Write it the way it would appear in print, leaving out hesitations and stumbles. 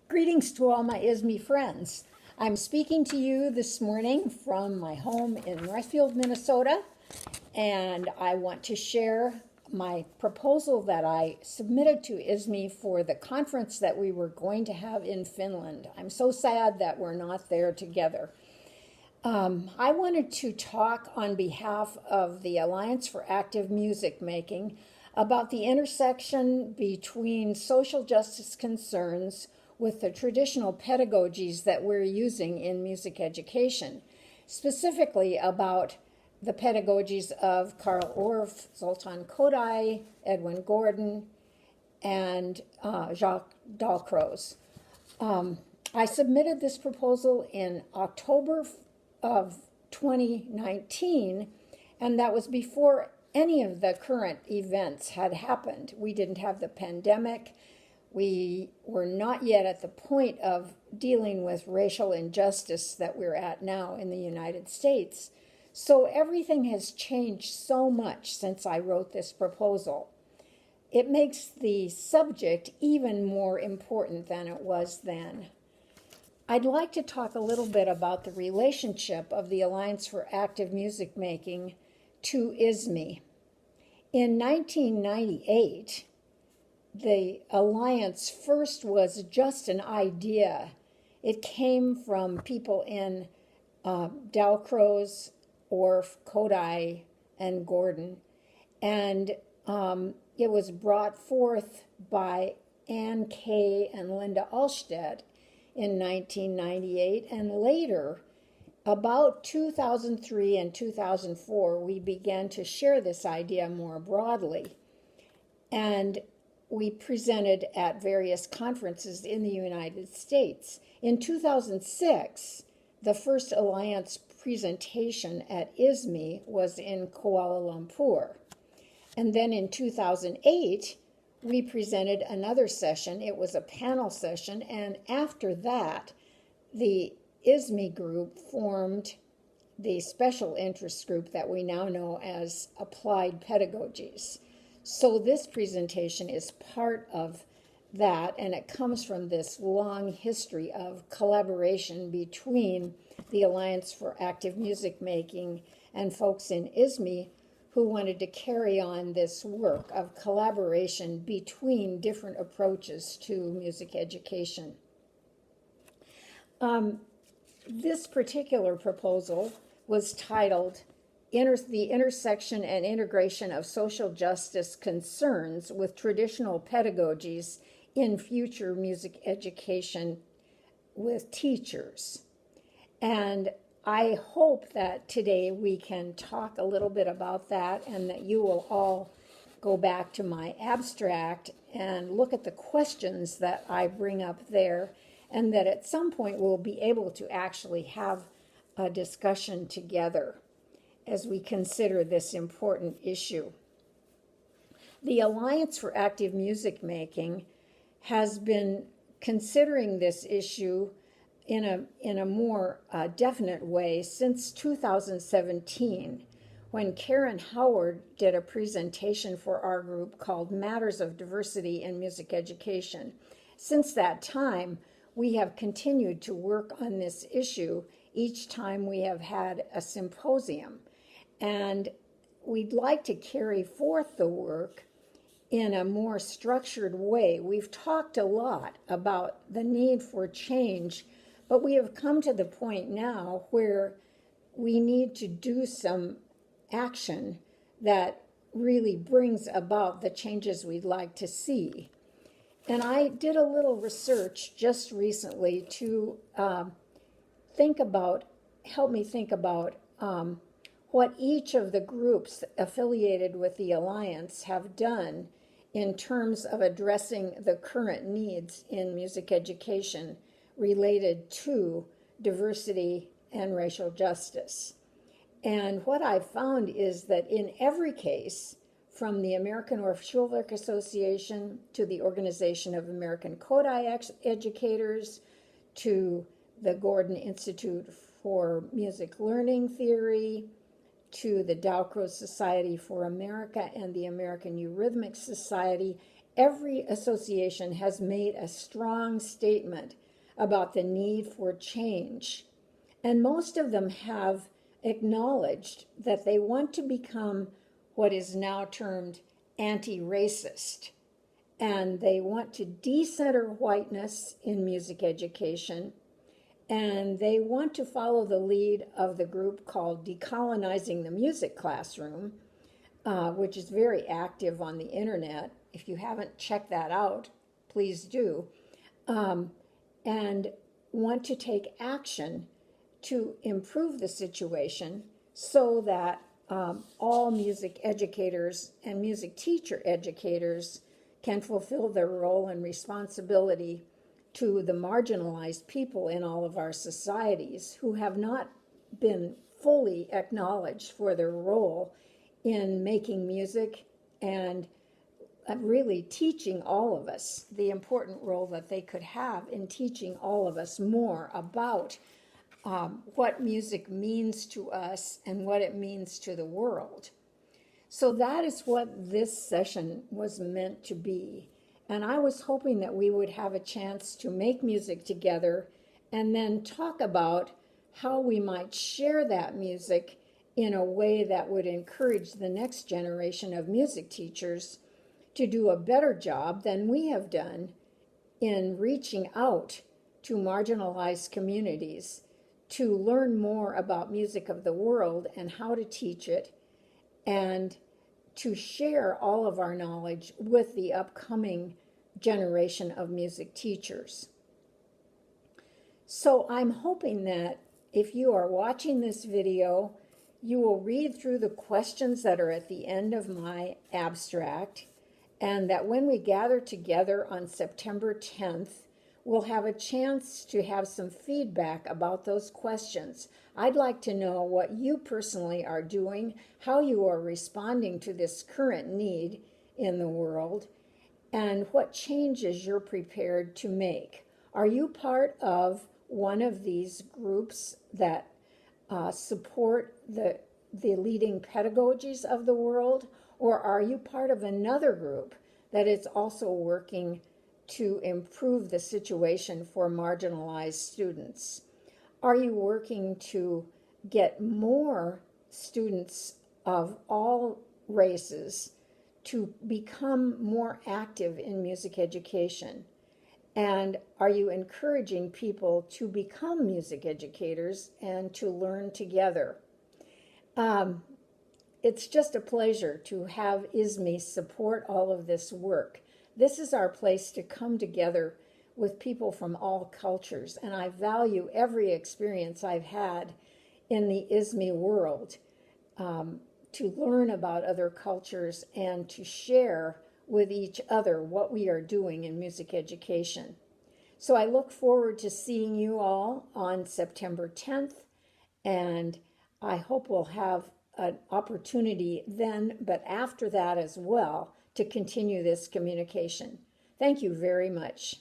Greetings to all my ISME friends. I'm speaking to you this morning from my home in Northfield, Minnesota, and I want to share my proposal that I submitted to ISME for the conference that we were going to have in Finland. I'm so sad that we're not there together. I wanted to talk on behalf of the Alliance for Active Music Making about the intersection between social justice concerns with the traditional pedagogies that we're using in music education, specifically about the pedagogies of Carl Orff, Zoltan Kodály, Edwin Gordon, and Jacques Dalcroze. I submitted this proposal in October of 2019, and that was before any of the current events had happened. We didn't have the pandemic. We were not yet at the point of dealing with racial injustice that we're at now in the United States. So everything has changed so much since I wrote this proposal. It makes the subject even more important than it was then. I'd like to talk a little bit about the relationship of the Alliance for Active Music Making to ISME. In 1998, the Alliance first was just an idea. It came from people in Dalcroze, Orff, Kodály, and Gordon. And it was brought forth by Ann Kay and Linda Alstead in 1998. And later, about 2003 and 2004, we began to share this idea more broadly. And we presented at various conferences in the United States. In 2006, the first Alliance presentation at ISME was in Kuala Lumpur. And then in 2008, we presented another session. It was a panel session, and after that, the ISME group formed the special interest group that we now know as Applied Pedagogies. So this presentation is part of that, and it comes from this long history of collaboration between the Alliance for Active Music Making and folks in ISME who wanted to carry on this work of collaboration between different approaches to music education. This particular proposal was titled The Intersection and Integration of Social Justice Concerns with Traditional Pedagogies in Future Music Education with Teachers. And I hope that today we can talk a little bit about that, and that you will all go back to my abstract and look at the questions that I bring up there, and that at some point we'll be able to actually have a discussion together as we consider this important issue. The Alliance for Active Music Making has been considering this issue in a more definite way since 2017, when Karen Howard did a presentation for our group called Matters of Diversity in Music Education. Since that time, we have continued to work on this issue each time we have had a symposium. And we'd like to carry forth the work in a more structured way. We've talked a lot about the need for change, but we have come to the point now where we need to do some action that really brings about the changes we'd like to see. And I did a little research just recently to help me think about what each of the groups affiliated with the Alliance have done in terms of addressing the current needs in music education related to diversity and racial justice. And what I've found is that in every case, from the American Orff Schulwerk Association to the Organization of American Kodály Educators to the Gordon Institute for Music Learning Theory to the Dalcroze Society for America and the American Eurythmics Society, every association has made a strong statement about the need for change. And most of them have acknowledged that they want to become what is now termed anti-racist. And they want to decenter whiteness in music education. And they want to follow the lead of the group called Decolonizing the Music Classroom, which is very active on the internet. If you haven't checked that out, please do. And want to take action to improve the situation so that all music educators and music teacher educators can fulfill their role and responsibility to the marginalized people in all of our societies who have not been fully acknowledged for their role in making music and really teaching all of us the important role that they could have in teaching all of us more about what music means to us and what it means to the world. So that is what this session was meant to be. And I was hoping that we would have a chance to make music together and then talk about how we might share that music in a way that would encourage the next generation of music teachers to do a better job than we have done in reaching out to marginalized communities to learn more about music of the world and how to teach it, and to share all of our knowledge with the upcoming generation of music teachers. So I'm hoping that if you are watching this video, you will read through the questions that are at the end of my abstract, and that when we gather together on September 10th, we'll have a chance to have some feedback about those questions. I'd like to know what you personally are doing, how you are responding to this current need in the world, and what changes you're prepared to make. Are you part of one of these groups that support the leading pedagogies of the world, or are you part of another group that is also working to improve the situation for marginalized students? Are you working to get more students of all races to become more active in music education? And are you encouraging people to become music educators and to learn together? It's just a pleasure to have ISME support all of this work. This is our place to come together with people from all cultures, and I value every experience I've had in the ISME world to learn about other cultures and to share with each other what we are doing in music education. So I look forward to seeing you all on September 10th, and I hope we'll have an opportunity then, but after that as well, to continue this communication. Thank you very much.